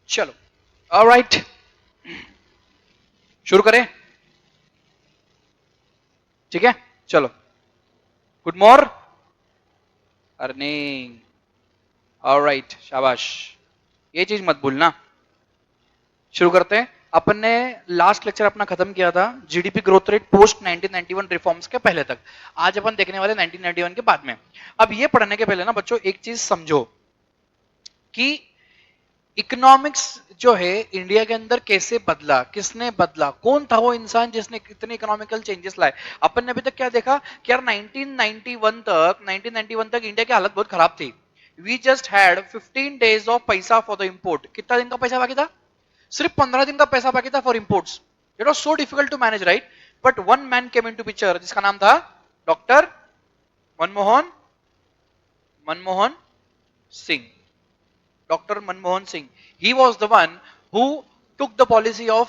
चलो ऑलराइट, शुरू करें। ठीक है, चलो। Good morning earning. ऑलराइट, शाबाश। ये चीज मत भूलना। शुरू करते हैं। अपन ने लास्ट लेक्चर अपना खत्म किया था GDP growth rate post 1991 reforms के पहले तक। आज अपन देखने वाले 1991 के बाद में। अब ये पढ़ने के पहले ना बच्चों एक चीज समझो कि इकोनॉमिक्स जो है इंडिया के अंदर कैसे बदला, किसने बदला, कौन था वो इंसान जिसने कितने इकोनॉमिकल चेंजेस लाए। अपन ने अभी तक क्या देखा कि यार 1991 तक इंडिया की हालत बहुत खराब थी। We just had 15 days of पैसा फॉर द इंपोर्ट। कितना दिन का पैसा बाकी था? सिर्फ 15 दिन का पैसा बाकी था for imports. It was so difficult to manage, right? But one man came into picture जिसका नाम था doctor Manmohan Manmohan Singh. Dr. Manmohan Singh. He was the one who took the policy of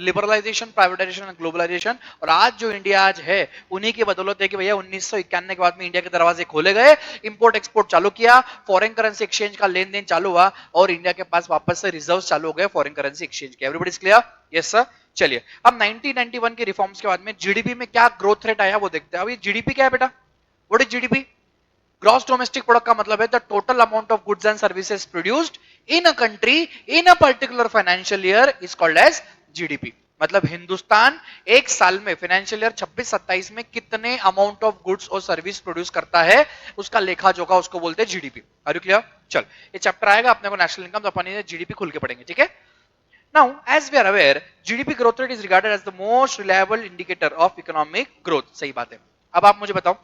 liberalization, privatization and globalization. और आज जो India आज है उन्हीं की बदौलत है कि भैया 1991 के बाद में इंडिया के दरवाजे खोले गए, इंपोर्ट एक्सपोर्ट चालू किया, फॉरेन करेंसी एक्सचेंज का लेन देन चालू हुआ और इंडिया के पास वापस से रिजर्व चालू हो गए फॉरेन करेंसी एक्सचेंज के। Everybody is clear? Yes sir. चलिए अब 1991 के रिफॉर्म्स के बाद में जीडीपी में क्या ग्रोथ रेट आया वो देखते हैं। अब ये जीडीपी क्या है बेटा? What is GDP? Gross domestic product का मतलब है the total amount of goods and services produced in a country in a particular financial year is called as GDP. मतलब हिंदुस्तान एक साल में फाइनेंशियल ईयर 26-27 में कितने अमाउंट ऑफ गुड्स और सर्विस प्रोड्यूस करता है उसका लेखा जोखा उसको बोलते हैं जीडीपी। Are you clear? चल ये चैप्टर आएगा अपने को नेशनल इनकम, तो अपन जीडीपी खुल के पढ़ेंगे। ठीक है। Now, as we are aware, GDP growth rate is regarded as the most reliable indicator of economic growth. सही बात है। अब आप मुझे बताओ,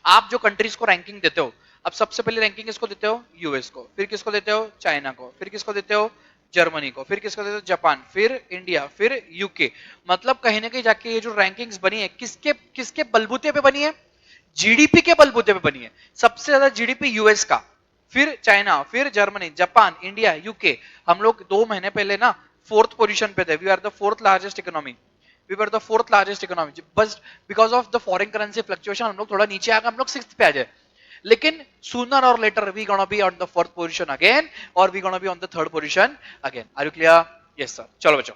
आप जो कंट्रीज को रैंकिंग देते हो, अब सबसे पहले रैंकिंग किसको देते हो? यूएस को, फिर किसको देते हो? चाइना को, फिर किसको देते हो? जर्मनी को, फिर किसको देते हो? जापान, फिर इंडिया, फिर यूके। मतलब कहीं ना कहीं जाके ये जो रैंकिंग्स बनी है किसके किसके बलबूते पे बनी है? जीडीपी के बलबूते पे बनी है। सबसे ज्यादा जीडीपी यूएस का, फिर चाइना, फिर जर्मनी, जापान, इंडिया, यूके। हम लोग 2 महीने पहले ना 4th पोजीशन पे थे। We are the 4th largest economy. We were the 4th largest economy, but because of the foreign currency fluctuation हम लोग थोड़ा नीचे आ गए, हम लोग 6th पे आ जाए। लेकिन sooner or later we gonna be on the 4th position again और we gonna be on the 3rd position again. Are you clear? Yes sir. चलो बच्चों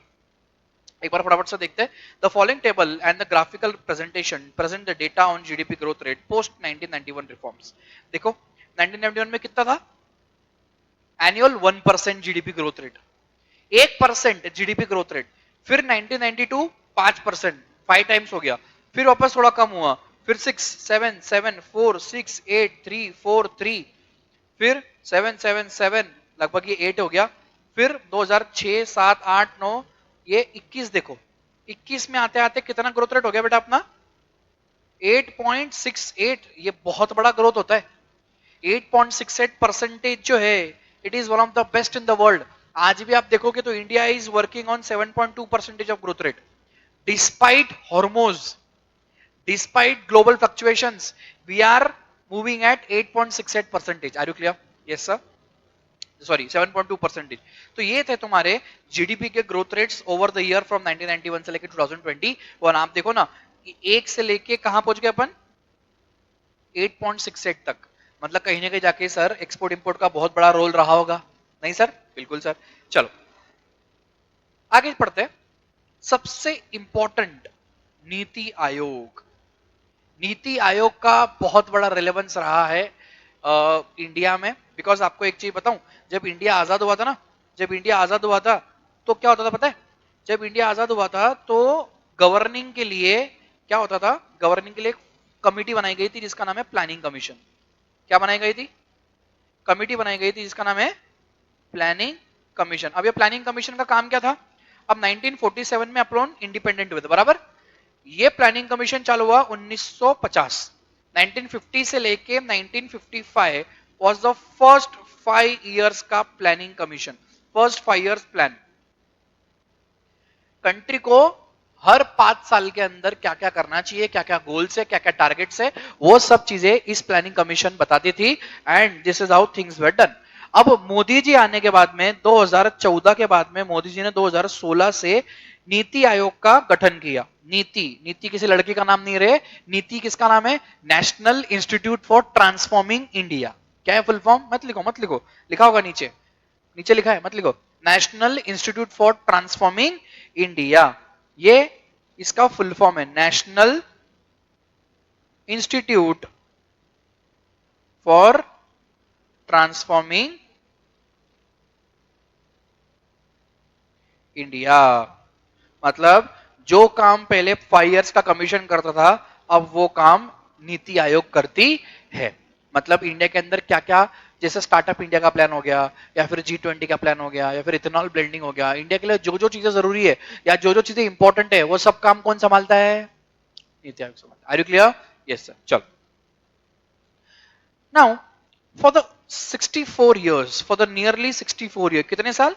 एक बार फटाफट से देखते हैं। The following table and the graphical presentation present the data on GDP growth rate post 1991 reforms. देखो 1991 में कितना था? Annual 1% GDP growth rate, 1% GDP growth rate. फिर 1992 5%, 5 टाइम्स हो गया। फिर वापस थोड़ा कम हुआ, फिर 6 7 7 4 6 8 3 4 3, फिर 7 7 7 लगभग ये 8 हो गया। फिर 2006 7 8 9 ये 21 देखो, 21 में आते आते कितना ग्रोथ रेट हो गया बेटा अपना? 8.68। ये बहुत बड़ा ग्रोथ होता है। 8.68% जो है it is one of the best in the world. आज भी आप देखोगे तो India is working on 7.2% of growth rate despite Hormuz, despite global fluctuations we are moving at 8.68%। Are you clear? Yes sir. Sorry 7.2%। तो ये थे तुम्हारे GDP के ग्रोथ rates over the year from 1991 से लेकर 2020। और आप देखो ना एक से लेके कहां पहुंच गए अपन? 8.68 तक। मतलब कहीं ना कहीं जाके सर एक्सपोर्ट इंपोर्ट का बहुत बड़ा रोल रहा होगा। नहीं सर? बिल्कुल सर। चलो आगे पढ़ते हैं। सबसे इंपॉर्टेंट नीति आयोग। नीति आयोग का बहुत बड़ा रिलेवेंस रहा है इंडिया में। बिकॉज आपको एक चीज बताऊं, जब इंडिया आजाद हुआ था ना, जब इंडिया आजाद हुआ था तो क्या होता था पता है? जब इंडिया आजाद हुआ था तो गवर्निंग के लिए क्या होता था? गवर्निंग के लिए कमिटी बनाई गई थी जिसका नाम है प्लानिंग कमीशन। क्या बनाई गई थी? कमिटी बनाई गई थी जिसका नाम है प्लानिंग कमीशन। अब ये प्लानिंग कमीशन का काम क्या था? अब 1947 में अपन इंडिपेंडेंट हुए थे, बराबर। ये प्लानिंग कमीशन चालू हुआ 1950। 1950 से लेके 1955 वाज द फर्स्ट 5 इयर्स का planning commission. First 5 years plan country को हर 5 साल के अंदर क्या क्या करना चाहिए, क्या क्या गोल्स है, क्या क्या टारगेट्स है, वो सब चीजें इस प्लानिंग कमीशन बताती थी। And this is how things were done. अब मोदी जी आने के बाद में 2014 के बाद में मोदी जी ने 2016 से नीति आयोग का गठन किया। नीति, नीति किसी लड़की का नाम नहीं रहे। नीति किसका नाम है? National institute for transforming India. क्या है फुल फॉर्म? मत लिखो मत लिखो, लिखा होगा नीचे। नीचे लिखा है, मत लिखो। National institute for transforming India, ये इसका फुल फॉर्म है, national institute for transforming India. मतलब जो काम पहले 5 इयर्स का कमीशन करता था, अब वो काम नीति आयोग करती है। मतलब इंडिया के अंदर क्या क्या, जैसे स्टार्टअप इंडिया का प्लान हो गया, या फिर G20 का प्लान हो गया, या फिर इथेनॉल ब्लेंडिंग हो गया, इंडिया के लिए जो जो चीजें जरूरी है या जो जो चीजें इंपॉर्टेंट है, वो सब काम कौन संभालता है? नीति आयोग संभालता है। Are you clear? Yes sir. चलो, now for the 64 years, for the nearly 64 years, कितने साल?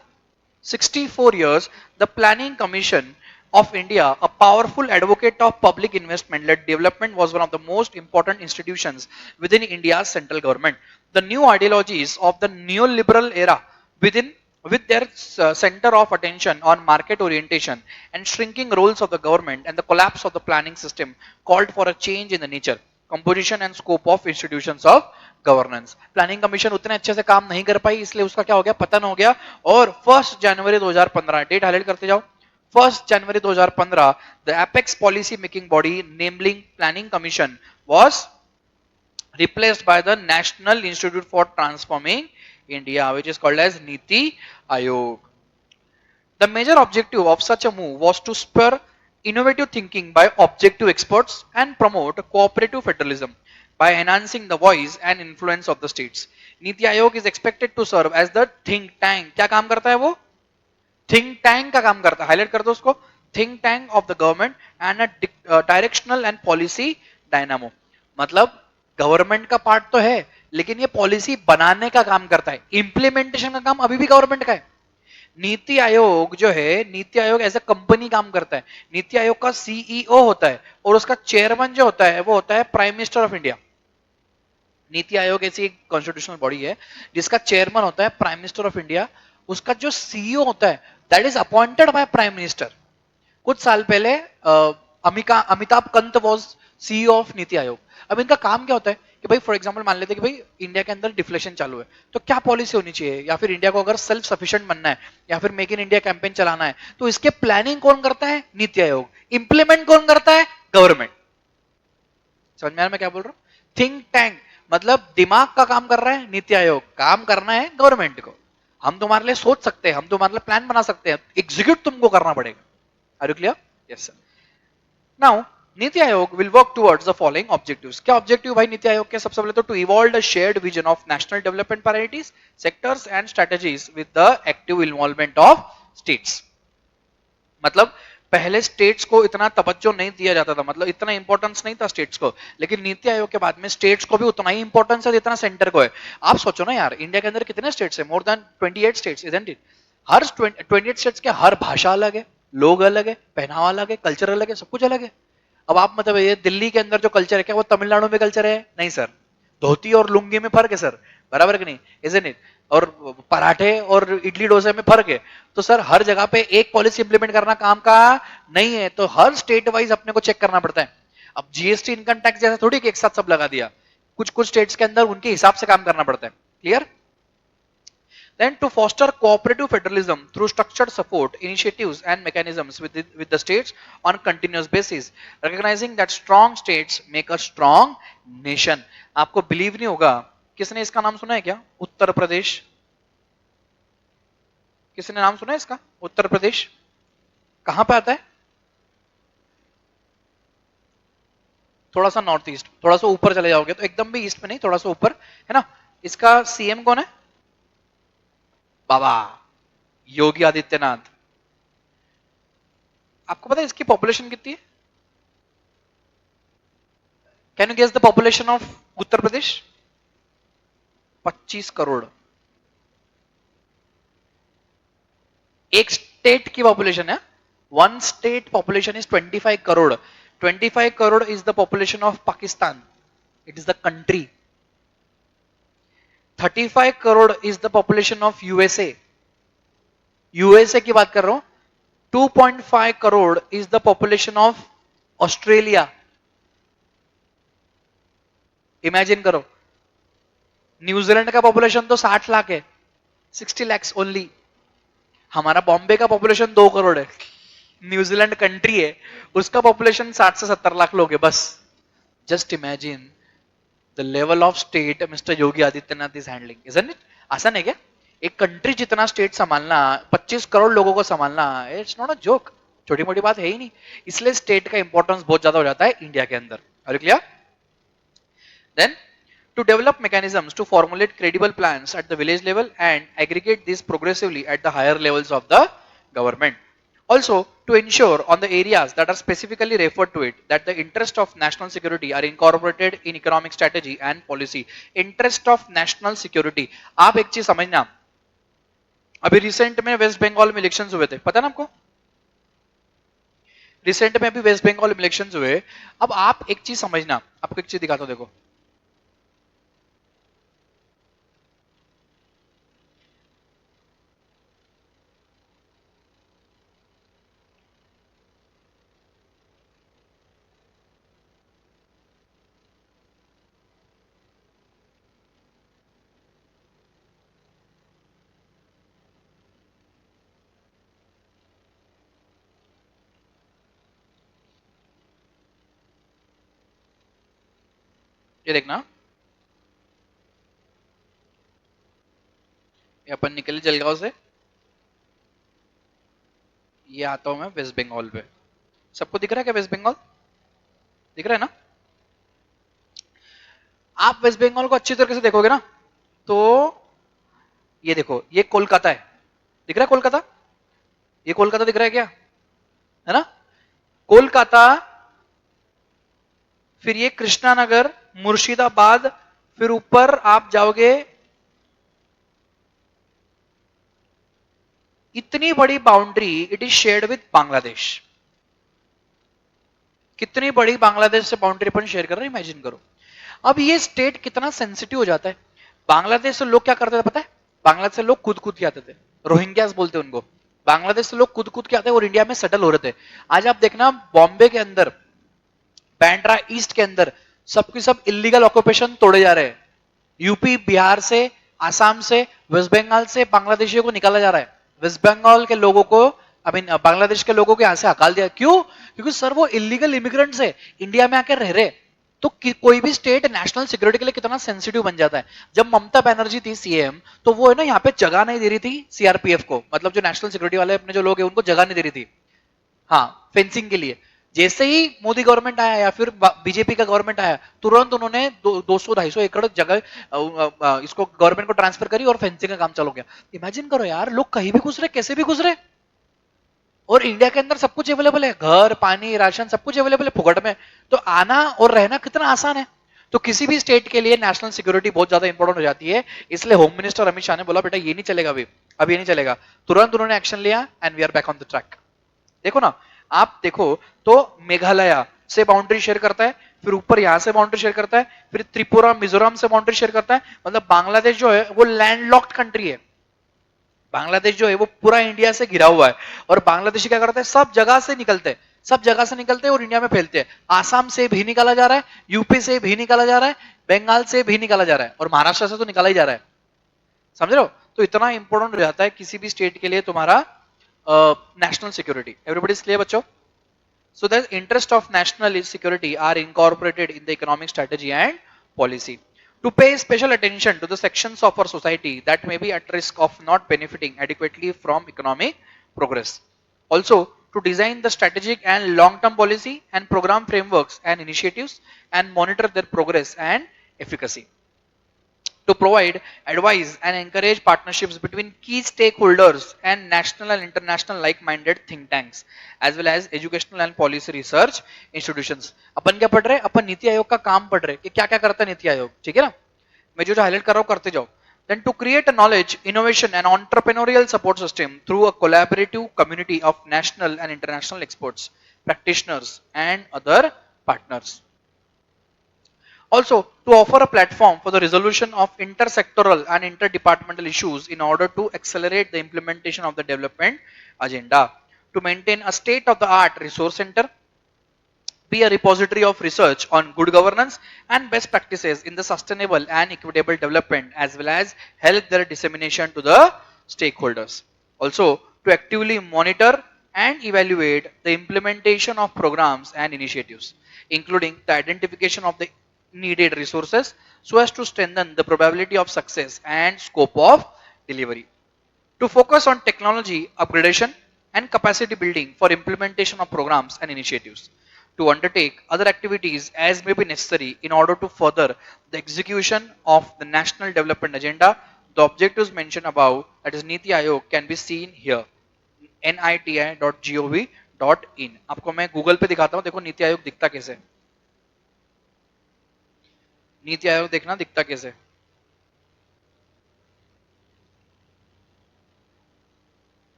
64 years, the Planning Commission of India, a powerful advocate of public investment led development, was one of the most important institutions within India's central government. The new ideologies of the neoliberal era within with their center of attention on market orientation and shrinking roles of the government and the collapse of the planning system called for a change in the nature, composition and scope of institutions of governance. Planning commission उतने अच्छे से काम नहीं कर पाई, इसलिए उसका क्या हो गया, पतन हो गया। और 1 जनवरी 2015, डेट हाईलाइट करते जाओ, 1 जनवरी 2015, the apex policy making body namely planning commission was replaced by the National Institute for Transforming India, which is called as Niti Aayog. The major objective of such a move was to spur innovative thinking by objective experts and promote cooperative federalism by enhancing the voice and influence of the states. Niti Aayog is expected to serve as the think tank. क्या काम करता है वो? Think tank का काम करता है, highlight कर दो उसको, think tank of the government and a directional and policy dynamo. मतलब गवर्नमेंट का पार्ट तो है, लेकिन ये पॉलिसी बनाने का काम करता है, इंप्लीमेंटेशन का काम अभी भी गवर्नमेंट का है। नीति आयोग जो है, NITI Aayog as a company काम करता है। नीति आयोग का सीईओ होता है और उसका चेयरमैन जो होता है वो होता है prime minister of India. NITI Aayog ऐसी एक कॉन्स्टिट्यूशनल बॉडी है जिसका चेयरमैन होता है प्राइम मिनिस्टर ऑफ इंडिया। उसका जो सीईओ होता है that is appointed by prime minister. कुछ साल पहले Amitabh कंत was CEO of NITI आयोग। अब इनका काम क्या होता है कि भाई फॉर एग्जांपल मान लेते हैं कि भाई इंडिया के अंदर डिफ्लेशन चालू है, तो क्या पॉलिसी होनी चाहिए, या फिर इंडिया को अगर सेल्फ सफिशिएंट बनना है या फिर मेक इन इंडिया कैंपेन चलाना है, तो इसके प्लानिंग कौन करता है? नीति आयोग। इंप्लीमेंट कौन करता है? गवर्नमेंट। समझ में आ रहा मैं क्या बोल रहा हूं? थिंक टैंक मतलब दिमाग का काम कर रहा है नीति आयोग, काम करना है गवर्नमेंट को। हम तुम्हारे लिए सोच सकते हैं, हम तुम्हारे लिए प्लान बना सकते हैं, एग्जीक्यूट तुमको करना पड़ेगा। Are you clear? Yes sir. Now NITI Aayog will work towards the following objectives. क्या ऑब्जेक्टिव भाई नीति आयोग के? सबसे पहले तो to evolve the shared vision of national development priorities, sectors and strategies with the active involvement of states. मतलब पहले states को इतना तवज्जो नहीं दिया जाता था, मतलब इतना इंपॉर्टेंस नहीं था स्टेट्स को, लेकिन नीति आयोग के बाद में स्टेट्स को भी उतना ही इंपॉर्टेंस है जितना सेंटर को है। आप सोचो ना यार, इंडिया के अंदर कितने स्टेट्स है? More than 28 states, isn't it? Her 28 states के हर भाषा अलग है, लोग अलग है, पहनावा अलग है, कल्चर अलग है, सब कुछ अलग है। अब आप मतलब ये दिल्ली के अंदर जो कल्चर है, क्या वो तमिलनाडु में कल्चर है? नहीं सर। धोती और लुंगी में फर्क है सर, बराबर कि नहीं? Isn't it? और पराठे और इडली डोसे में फर्क है। तो सर हर जगह पे एक पॉलिसी इंप्लीमेंट करना काम का नहीं है, तो हर स्टेट वाइज अपने को चेक करना पड़ता है। अब जीएसटी इनकम टैक्स जैसा थोड़ी कि एक साथ सब लगा दिया, कुछ कुछ स्टेट्स के अंदर उनके हिसाब से काम करना पड़ता है। Clear? Then to foster cooperative federalism through structured support initiatives and mechanisms with the states on continuous basis, recognizing that strong states make a strong nation. आपको बिलीव नहीं होगा, किसने इसका नाम सुना है क्या? उत्तर प्रदेश। किसने नाम सुना है इसका? उत्तर प्रदेश कहां पे आता है? थोड़ा सा नॉर्थ ईस्ट, थोड़ा सा ऊपर चले जाओगे तो एकदम भी ईस्ट में नहीं, थोड़ा सा ऊपर है ना। इसका सीएम कौन है? बाबा योगी आदित्यनाथ। आपको पता है इसकी पॉपुलेशन कितनी है? Can you guess the population of Uttar Pradesh? 25 crore. एक स्टेट की पॉपुलेशन है, one state population is 25 crore. 25 crore is the population of Pakistan, it is the country. 35 crore is the population of USA, USA की बात कर रहा हूं। 2.5 crore is the population of Australia. Imagine करो, New Zealand का पॉपुलेशन तो 60 लाख है, 60 lakhs ओनली. हमारा बॉम्बे का पॉपुलेशन 2 करोड़ है. न्यूजीलैंड कंट्री है, उसका पॉपुलेशन 60 से 70 लाख लोग है बस. Just imagine the level of state mister Yogi Adityanath is handling. Isn't it? आसान है क्या? एक कंट्री जितना स्टेट संभालना, 25 करोड़ लोगों को संभालना, इट्स नॉट अ जोक. छोटी मोटी बात है ही नहीं. इसलिए स्टेट का इंपॉर्टेंस बहुत ज्यादा हो जाता है इंडिया के अंदर. Are you clear? Then to develop mechanisms to formulate credible plans at the village level and aggregate these progressively at the higher levels of the government. Also, to ensure on the areas that are specifically referred to it that the interest of national security are incorporated in economic strategy and policy. Interest of national security. आप एक चीज समझना, अभी recent में waste Bengal में elections हुए थे, पता ना आपको? रिसेंट में अभी वेस्ट बंगाल में इलेक्शंस हुए. अब आप एक चीज समझना, आपको एक चीज दिखाता हूं, देखो. ये देखना, ये अपन निकले जलगांव से, ये आता हूं मैं वेस्ट बंगाल पे. सबको दिख रहा है क्या वेस्ट बंगाल? दिख रहा है ना? आप वेस्ट बंगाल को अच्छी तरीके से देखोगे ना, तो ये देखो, ये कोलकाता है. दिख रहा है कोलकाता? ये कोलकाता दिख रहा है क्या? है ना? कोलकाता, फिर ये कृष्णानगर, मुर्शिदाबाद, फिर ऊपर आप जाओगे, इतनी बड़ी boundary it is shared with Bangladesh. कितनी बड़ी बांग्लादेश से बाउंड्री अपन शेयर कर रहे हैं, इमेजिन करो. अब ये स्टेट कितना सेंसिटिव हो जाता है. बांग्लादेश से लोग क्या करते थे पता है? बांग्लादेश से लोग कूद कूद के आते थे, रोहिंग्यास बोलते हैं उनको. बांग्लादेश से लोग कूद कूद के आते हैं और इंडिया में सेटल हो रहे थे. आज आप देखना बॉम्बे के अंदर, बैंड्रा ईस्ट के अंदर सबके सब इलीगल ऑक्यूपेशन तोड़े जा रहे हैं. यूपी, बिहार से, आसाम से, वेस्ट बंगाल से बांग्लादेशियों को निकाला जा रहा है. वेस्ट बंगाल के लोगों को, आई मीन बांग्लादेश के लोगों को यहां से हकाल दिया. क्यों? क्योंकि सर वो इलीगल इमिग्रेंट्स है, इंडिया में आकर रह रहे. तो कोई भी स्टेट नेशनल सिक्योरिटी के लिए कितना सेंसिटिव बन जाता है. जब ममता बनर्जी थी सीएम, तो वो है ना यहाँ पे जगह नहीं दे रही थी सीआरपीएफ को, मतलब जो नेशनल सिक्योरिटी वाले अपने जो लोग हैं उनको जगह नहीं दे रही थी, हाँ, फेंसिंग के लिए. जैसे ही मोदी गवर्नमेंट आया या फिर बीजेपी का गवर्नमेंट आया, तुरंत उन्होंने 200-250 एकड़ जगह इसको गवर्नमेंट को ट्रांसफर करी और फेंसिंग का काम चालू किया. इमेजिन करो यार, लोग कहीं भी घुस रहे, कैसे भी घुस रहे, और इंडिया के अंदर सब कुछ अवेलेबल है, घर, पानी, राशन, सब कुछ अवेलेबल है फुकट में. तो आना और रहना कितना आसान है. तो किसी भी स्टेट के लिए नेशनल सिक्योरिटी बहुत ज्यादा इंपॉर्टेंट हो जाती है. इसलिए होम मिनिस्टर अमित शाह ने बोला बेटा ये नहीं चलेगा, अब ये नहीं चलेगा. तुरंत उन्होंने एक्शन लिया and we are back on the track. देखो ना, आप देखो तो मेघालय से बाउंड्री शेयर करता है, फिर ऊपर यहां से बाउंड्री शेयर करता है, फिर त्रिपुरा, मिजोरम से बाउंड्री शेयर करता है. मतलब बांग्लादेश जो है वो लैंडलॉक्ड कंट्री है. बांग्लादेश जो है वो पूरा इंडिया से घिरा हुआ है. और बांग्लादेशी क्या करते हैं, सब जगह से निकलते हैं, सब जगह से निकलते हैं और इंडिया में फैलते हैं. आसाम से भी निकाला जा रहा है, यूपी से भी निकाला जा रहा है, बंगाल से भी निकाला जा रहा है, और महाराष्ट्र से तो निकाला ही जा रहा है. समझ रहे हो? तो इतना इंपॉर्टेंट हो जाता है किसी भी स्टेट के लिए तुम्हारा national security. Everybody is clear बच्चों? So the interest of national security are incorporated in the economic strategy and policy. To pay special attention to the sections of our society that may be at risk of not benefiting adequately from economic progress. Also, to design the strategic and long-term policy and program frameworks and initiatives and monitor their progress and efficacy. To provide advice and encourage partnerships between key stakeholders and national and international like-minded think tanks as well as educational and policy research institutions. अपन क्या पढ़ रहे हैं? अपन नीति आयोग का काम पढ़ रहे हैं कि क्या क्या करता है नीति आयोग. ठीक है ना? मैं जो हाईलाइट कर रहा हूं करते जाओ. Then to create a knowledge, innovation and entrepreneurial support system through a collaborative community of national and international experts, practitioners and other partners. Also, to offer a platform for the resolution of intersectoral and interdepartmental issues in order to accelerate the implementation of the development agenda. To maintain a state-of-the-art resource center be a repository of research on good governance and best practices in the sustainable and equitable development, as well as help their dissemination to the stakeholders. Also, to actively monitor and evaluate the implementation of programs and initiatives, including the identification of the needed resources so as to strengthen the probability of success and scope of delivery. To focus on technology upgradation and capacity building for implementation of programs and initiatives. To undertake other activities as may be necessary in order to further the execution of the National Development Agenda. The objectives mentioned above, that is Niti Aayog, can be seen here. niti.gov.in. आपको मैं Google पे दिखाता हूँ, देखो नीति आयोग दिखता कैसे. नीति आयोग देखना दिखता कैसे.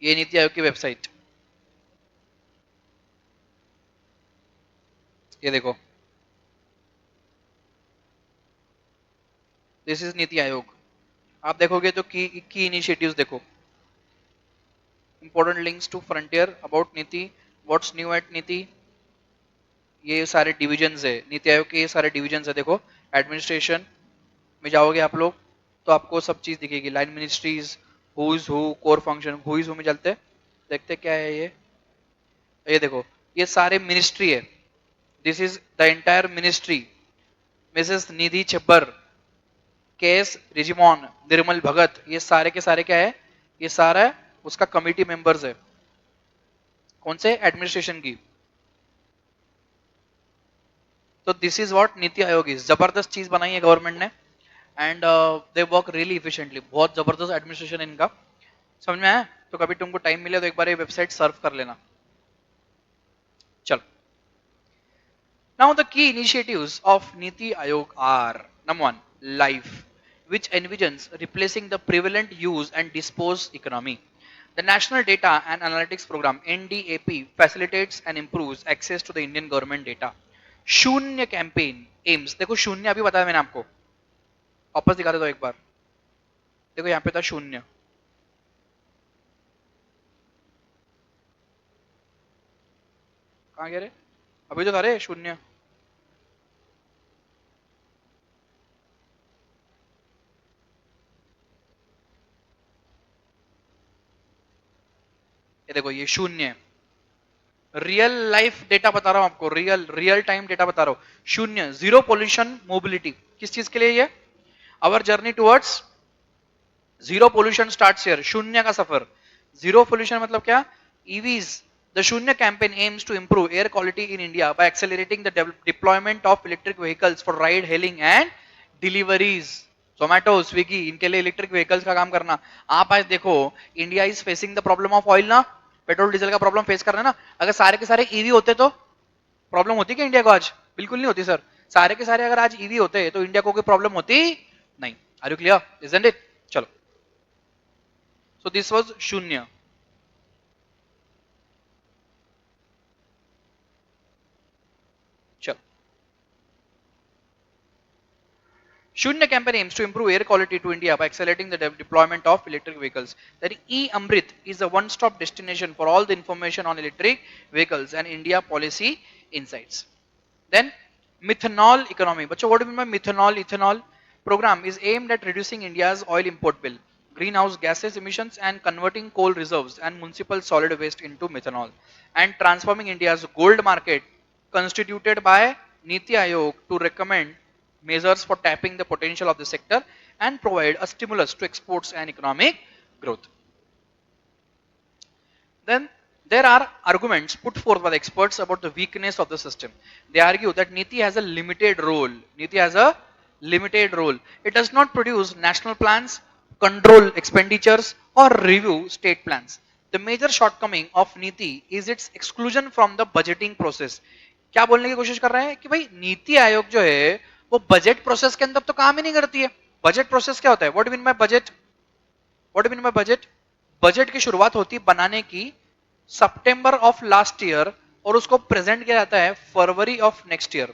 ये नीति आयोग की वेबसाइट, ये देखो, दिस इज नीति आयोग. आप देखोगे तो की इनिशिएटिव्स देखो. Important links to frontier, about NITI, what's new at NITI, ये सारे डिविजन्स है नीति आयोग के, ये सारे डिविजन्स है. देखो एडमिनिस्ट्रेशन में जाओगे आप लोग तो आपको सब चीज दिखेगी. Line ministries, who is who, core function, who is who में चलते देखते क्या है ये देखो, ये सारे मिनिस्ट्री है. This is the entire ministry. Mrs Nidhi Chhibber, K S रिजिमोन, निर्मल भगत, ये सारे के सारे क्या है, ये सारा उसका कमिटी मेंबर्स है. कौन से? एडमिनिस्ट्रेशन की. तो this is what NITI Aayog is. जबरदस्त चीज बनाई है गवर्नमेंट ने and they work really efficiently. बहुत जबरदस्त एडमिनिस्ट्रेशन है इनका. समझ में आया? तो कभी तुमको टाइम मिले तो एक बार ये वेबसाइट सर्फ कर लेना. चलो, now the key initiatives of NITI Aayog are, number 1, life, which envisions replacing the prevalent use and dispose economy. The National Data and Analytics Program NDAP facilitates and improves access to the Indian government data. शून्य campaign AIIMS, देखो शून्य अभी बताया मैंने आपको, वापस दिखा देता हूं एक बार. देखो यहाँ पे था शून्य, कहाँ गया रे? अभी तो था रे शून्य. ये देखो ये शून्य, रियल लाइफ डेटा बता रहा हूं आपको, रियल टाइम डेटा बता रहा हूं. शून्य, जीरो पोल्यूशन मोबिलिटी. किस चीज के लिए ये? Our journey towards zero pollution starts here. शून्य का सफर. जीरो पोल्यूशन मतलब क्या? EVs. The Shunya campaign aims to improve air quality in India by accelerating the deployment of electric vehicles for ride hailing and deliveries. Zomato, Swiggy, इनके लिए electric vehicles का काम करना. आप आज देखो India is facing the problem of oil ना, petrol diesel का प्रॉब्लम फेस कर रहे हैं ना. अगर सारे के सारे ईवी होते तो प्रॉब्लम होती क्या इंडिया को? आज बिल्कुल नहीं होती सर. सारे के सारे अगर आज ईवी होते तो इंडिया को कोई प्रॉब्लम होती नहीं. Are you clear? Isn't it? चलो, सो दिस वाज शून्य. चलो, Shunya campaign aims to improve air quality to India by accelerating the deployment of electric vehicles. That e-Amrit is a one-stop destination for all the information on electric vehicles and India policy insights. Then methanol economy. But what do you mean by methanol? Ethanol program is aimed at reducing India's oil import bill, greenhouse gases emissions, and converting coal reserves and municipal solid waste into methanol, and transforming India's gold market constituted by Niti Aayog to recommend measures for tapping the potential of the sector and provide a stimulus to exports and economic growth. Then there are arguments put forth by the experts about the weakness of the system. They argue that Niti has a limited role. Niti has a limited role. It does not produce national plans, control expenditures, or review state plans. The major shortcoming of Niti is its exclusion from the budgeting process. क्या बोलने की कोशिश कर रहे हैं कि भाई नीति आयोग जो है वो बजट प्रोसेस के अंदर तो काम ही नहीं करती है. बजट प्रोसेस क्या होता है? What do mean by budget? What do mean by budget? Budget की शुरुआत होती है बनाने की सितंबर ऑफ लास्ट ईयर और उसको प्रेजेंट किया जाता है फरवरी ऑफ नेक्स्ट ईयर.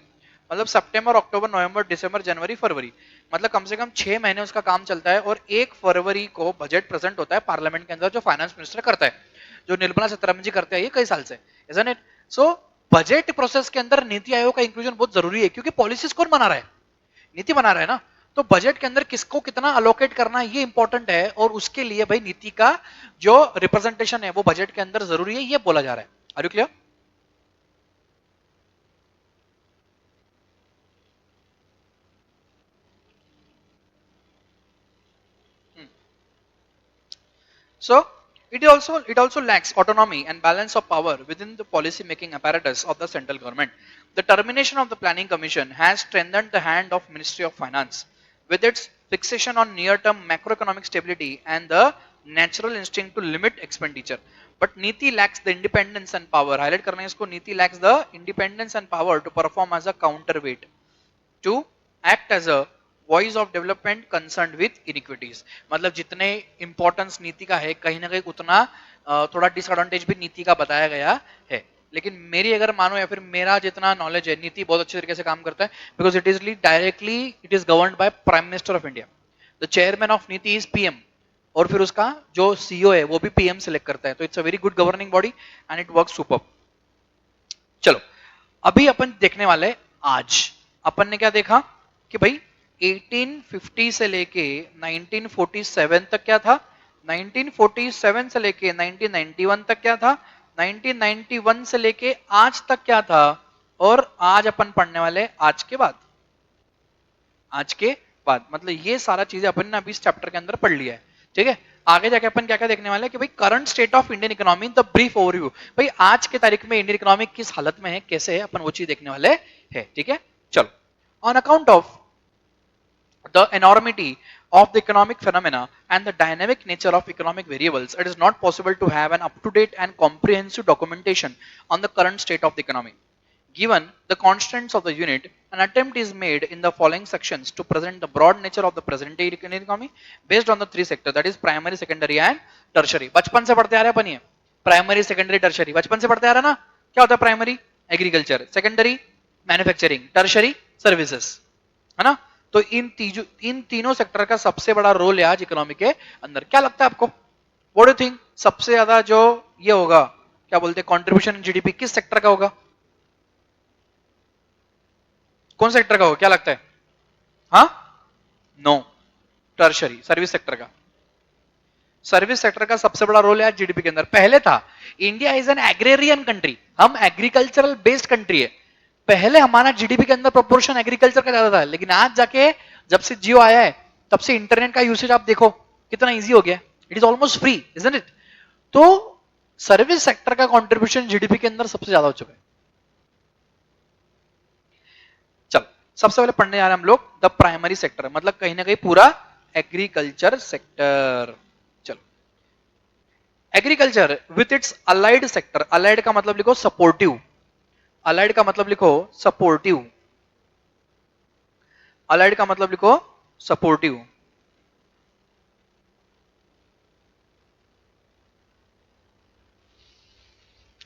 मतलब सितंबर, अक्टूबर, नवंबर, दिसंबर, जनवरी, फरवरी, मतलब कम से कम 6 महीने उसका काम चलता है और 1 फरवरी को बजट प्रेजेंट होता है पार्लियामेंट के अंदर जो फाइनेंस मिनिस्टर करता है. जो निर्मला सीतारमण जी करते हैं ये कई साल से, isn't it? So budget process के अंदर नीति आयोग का इंक्लूजन बहुत जरूरी है, क्योंकि पॉलिसीज कौन बना रहा है? नीति बना रहा है ना। तो बजट के अंदर किसको कितना अलोकेट करना है ये इंपॉर्टेंट है, और उसके लिए भाई नीति का जो रिप्रेजेंटेशन है वो बजट के अंदर जरूरी है, ये बोला जा रहा है। Are you clear? So it also lacks autonomy and balance of power within the policy making apparatus of the central government. The termination of the planning commission has strengthened the hand of Ministry of Finance with its fixation on near term macroeconomic stability and the natural instinct to limit expenditure. But Niti lacks the independence and power. Highlight करना है इसको, Niti lacks the independence and power to perform as a counterweight, to act as a voice of development concern with iniquities. मतलब जितने importance नीति का है कहीं ना कहीं उतना थोड़ा डिसएडवांटेज भी नीति का बताया गया है। लेकिन मेरी अगर मानो या फिर मेरा जितना नॉलेज है, नीति बहुत अच्छे तरीके से काम करता है, because it is directly it is governed by prime minister of India. The chairman of नीति इज पीएम, और फिर उसका जो सीईओ है वो भी पीएम सेलेक्ट करता है। तो it's a very good governing body and it work super. चलो अभी अपन देखने वाले, आज अपन ने क्या देखा कि भाई 1850 से लेके 1947 तक क्या था, 1947 से लेके 1991 तक क्या था, 1991 से लेके आज तक क्या था, और आज अपन पढ़ने वाले आज के बाद, आज के बाद मतलब ये सारा चीजें अपन ने अभी इस चैप्टर के अंदर पढ़ लिया है। ठीक है, आगे जाके अपन क्या क्या देखने वाले हैं कि भाई current state of Indian economy, the brief overview, भाई आज के तारीख में इंडियन इकोनॉमी किस हालत में है, कैसे है, अपन वो चीज देखने वाले हैं। ठीक है, चलो। On account of the enormity of the economic phenomena and the dynamic nature of economic variables, it is not possible to have an up-to-date and comprehensive documentation on the current state of the economy. Given the constraints of the unit, an attempt is made in the following sections to present the broad nature of the present day economy based on the three sectors, that is primary, secondary and tertiary. बचपन से पढ़ते आ रहे हैं अपन ये primary, secondary, tertiary, बचपन से पढ़ते आ रहे हैं ना। क्या होता है primary? Agriculture, secondary manufacturing, tertiary services, है ना। तो इन तीनों सेक्टर का सबसे बड़ा रोल है आज इकोनॉमी के अंदर। क्या लगता है आपको, व्हाट डू थिंक, सबसे ज्यादा जो ये होगा क्या बोलते हैं कंट्रीब्यूशन इन जीडीपी किस सेक्टर का होगा? कौन सेक्टर का होगा, क्या लगता है? हाँ, नो, टर्शरी, सर्विस सेक्टर का। सर्विस सेक्टर का सबसे बड़ा रोल है आज जीडीपी के अंदर। पहले था, India is an agrarian country, हम एग्रीकल्चरल बेस्ड कंट्री है। पहले हमारा जीडीपी के अंदर प्रोपोर्शन एग्रीकल्चर का ज्यादा था, लेकिन आज जाके जब से जियो आया है तब से इंटरनेट का यूसेज आप देखो कितना इजी हो गया, it is almost free, isn't it? तो सर्विस सेक्टर का कंट्रीब्यूशन जीडीपी के अंदर सबसे ज्यादा हो चुका है। चल सबसे पहले पढ़ने जा रहे हैं हम लोग द प्राइमरी सेक्टर, मतलब कहीं ना कहीं पूरा एग्रीकल्चर सेक्टर। चलो, agriculture with its allied sector, allied का मतलब लिखो सपोर्टिव, अलाइड का मतलब लिखो सपोर्टिव, अलाइड का मतलब लिखो supportive.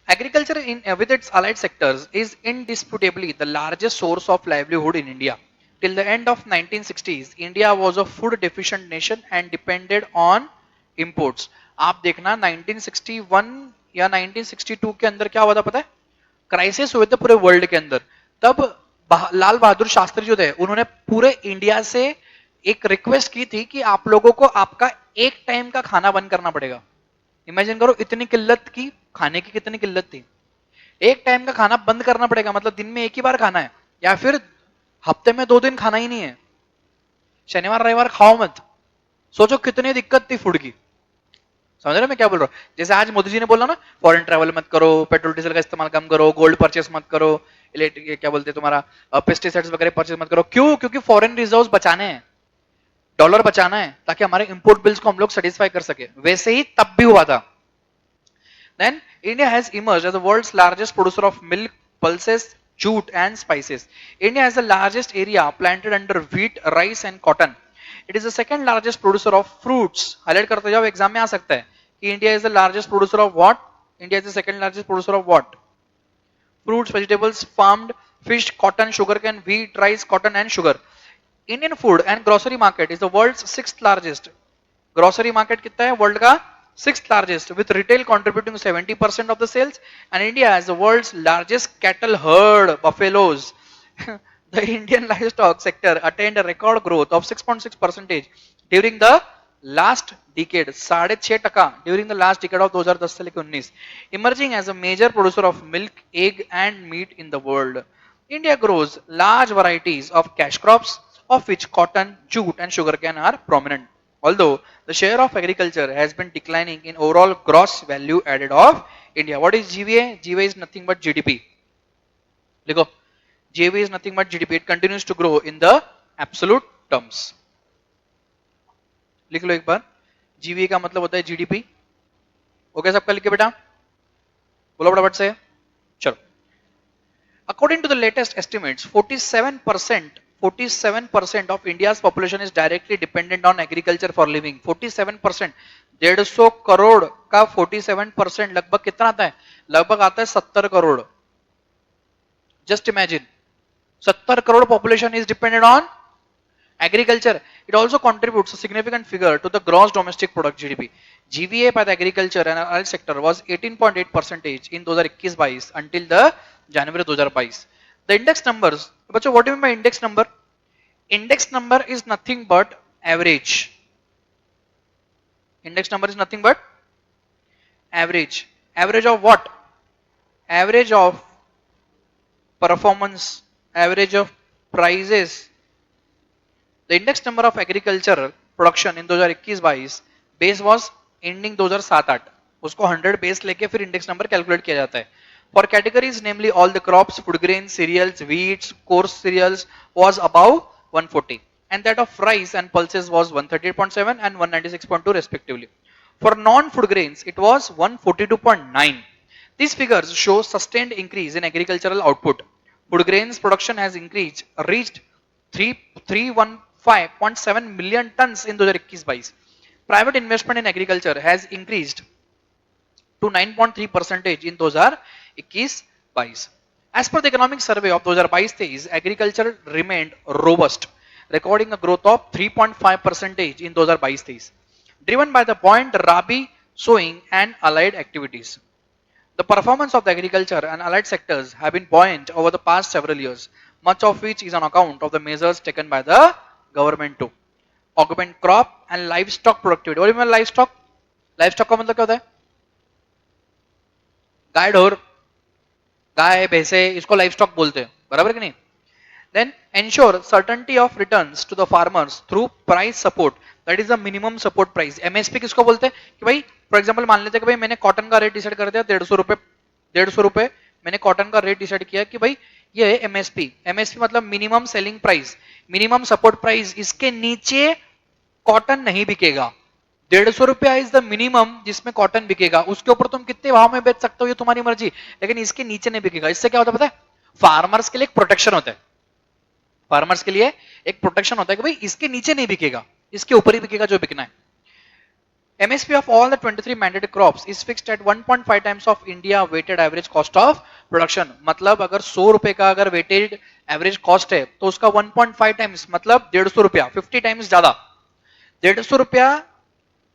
Agriculture in with its allied sectors is indisputably the largest source of livelihood in India. Till the end of 1960s, India was a food deficient nation and depended on imports. आप देखना 1961 या 1962 के अंदर क्या हुआ था पता है? क्राइसिस हुए थे पूरे वर्ल्ड के अंदर। तब लाल बहादुर शास्त्री जो थे उन्होंने पूरे इंडिया से एक रिक्वेस्ट की थी कि आप लोगों को आपका एक टाइम का खाना बंद करना पड़ेगा। इमेजिन करो इतनी किल्लत की, खाने की कितनी किल्लत थी, एक टाइम का खाना बंद करना पड़ेगा, मतलब दिन में एक ही बार खाना है या फिर हफ्ते में 2 दिन खाना ही नहीं है, शनिवार रविवार खाओ मत। सोचो कितनी दिक्कत थी फूड की, समझ रहे मैं क्या बोल रहा हूँ? जैसे आज मोदी जी ने बोला ना फॉरेन ट्रैवल मत करो, पेट्रोल डीजल का इस्तेमाल कम करो, गोल्ड परचेस मत करो, इलेक्ट्रिक क्या बोलते हैं तुम्हारा पेस्टिसाइड्स वगैरह परचेस मत करो। क्यों? क्योंकि फॉरेन रिजर्व्स बचाने हैं, डॉलर बचाना है ताकि हमारे इंपोर्ट बिल्स को हम लोग सेटिस्फाई कर सके। वैसे ही तब भी हुआ था। Then India has emerged as the world's largest producer of milk, pulses, jute and spices. India has the largest area planted under wheat, rice and cotton. It is the second largest producer of fruits. Highlight करते जाओ, exam में आ सकता है कि India is the largest producer of what? India is the second largest producer of what? Fruits, vegetables, farmed, fish, cotton, sugarcane, wheat, rice, cotton and sugar. Indian food and grocery market is the world's 6th largest. Grocery market कितना है world का? sixth largest with retail contributing 70% of the sales, and India has the world's largest cattle herd buffaloes. The Indian livestock sector attained a record growth of 6.6 percentage during the last decade, 6.5% during the last decade of 2010 से लेकर 19, emerging as a major producer of milk, egg and meat in the world. India grows large varieties of cash crops, of which cotton, jute and sugarcane are prominent. Although the share of agriculture has been declining in overall gross value added of India. What is GVA? GVA is nothing but GDP. देखो, GVA is nothing but GDP. It continues to grow in the absolute terms. लिख लो एक बार. GVA का मतलब होता है GDP. Okay सबका लिखे बेटा. बोलो फटाफट से. चलो. According to the latest estimates, 47% of India's population is directly dependent on agriculture for living. 47%, 150 crore का 47% लगभग कितना आता है? लगभग आता है 70 crore. Just imagine, 70 crore population is dependent on agriculture. It also contributes a significant figure to the gross domestic product GDP. GVA by the agriculture and oil sector was 18.8% in 2021-22 until the January 2022. The index numbers, what do you mean by index number? Index number is nothing but average. Index number is nothing but average. Average of what? Average of performance, average of prices. The index number of agricultural production in 2021-22 base was ending 2007-8. उसको 100 base लेके फिर index number calculate किया जाता है. For categories namely all the crops, food grains, cereals, wheats, coarse cereals was above 140, and that of rice and pulses was 138.7 and 196.2 respectively. For non-food grains it was 142.9. These figures show sustained increase in agricultural output. Food grains production has reached 315.7 million tons in 2021-22. Private investment in agriculture has increased to 9.3% in 2021-22. As per the economic survey of 2022-23, agriculture remained robust, recording a growth of 3.5% in 2022-23, driven by the buoyant rabi sowing and allied activities. The performance of the agriculture and allied sectors have been buoyant over the past several years, much of which is on account of the measures taken by the government to augment crop and livestock productivity. What do you mean livestock? Livestock का मतलब क्या होता है? गाय ढोर, गाय भैंसे, इसको livestock बोलते हैं, बराबर कि नहीं? Then ensure certainty of returns to the farmers through price support, that is the minimum support price. MSP किसको बोलते हैं? कि भाई फॉर एग्जांपल मान लेते हैं कि भाई मैंने कॉटन का रेट डिसाइड कर दिया 150 रुपए मैंने कॉटन का रेट डिसाइड किया कि भाई ये है MSP. MSP मतलब minimum selling price, minimum support price. इसके नीचे कॉटन नहीं बिकेगा. 150 रुपया इज द मिनिमम जिसमें कॉटन बिकेगा. उसके ऊपर तुम कितने भाव में बेच सकते हो ये तुम्हारी मर्जी, लेकिन इसके नीचे नहीं बिकेगा. इससे क्या होता है पता है? फार्मर्स के लिए एक प्रोटेक्शन होता है. फार्मर्स के लिए एक प्रोटेक्शन होता है कि भाई इसके नीचे नहीं बिकेगा, इसके ऊपर ही बिकेगा जो बिकना है. MSP of all the 23 mandated crops is fixed at 1.5 times of India weighted average cost of production. मतलब अगर 100 रुपए का अगर weighted average cost है तो उसका 1.5 times मतलब 150 रुपया, 50 times ज्यादा. 150 रुपया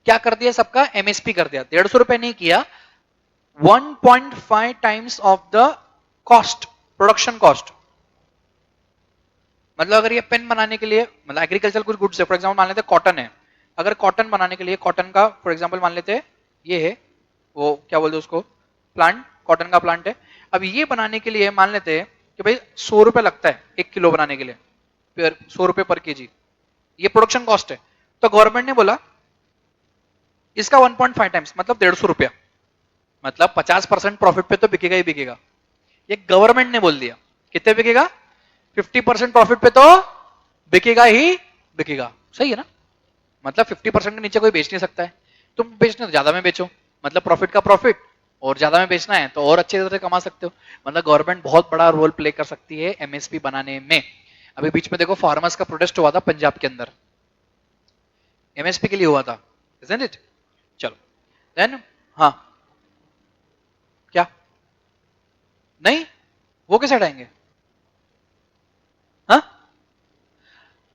क्या कर दिया सबका? MSP कर दिया. 150 रुपया नहीं किया, 1.5 times of the cost, production cost. मतलब अगर ये पेन बनाने के लिए, मतलब एग्रीकल्चर कुछ गुड्स है, फॉर एग्जांपल मान लेते हैं कॉटन है. अगर कॉटन बनाने के लिए कॉटन का फॉर एग्जांपल मान लेते हैं ये है, वो क्या बोलते हैं उसको, प्लांट, कॉटन का प्लांट है. अब ये बनाने के लिए मान लेते हैं कि भाई 100 रुपए लगता है 1 किलो बनाने के लिए, 100 रुपए पर केजी, ये प्रोडक्शन कॉस्ट है. तो गवर्नमेंट ने बोला इसका 1.5 टाइम्स मतलब 150 रुपया, मतलब 50% प्रॉफिट पे तो बिकेगा ही बिकेगा. ये गवर्नमेंट ने बोल दिया. कितने बिकेगा? 50% प्रॉफिट पे तो बिकेगा ही बिकेगा. सही है ना? मतलब 50% के नीचे कोई बेच नहीं सकता है. तुम बेचना तो ज्यादा में बेचो, मतलब प्रॉफिट का प्रॉफिट, और ज्यादा में बेचना है तो और अच्छे तरह से कमा सकते हो. मतलब गवर्नमेंट बहुत बड़ा रोल प्ले कर सकती है MSP बनाने में. अभी बीच में देखो फार्मर्स का प्रोटेस्ट हुआ था पंजाब के अंदर, MSP के लिए हुआ था, isn't it? चलो देन, हाँ क्या नहीं, वो कैसे हटाएंगे? हाँ,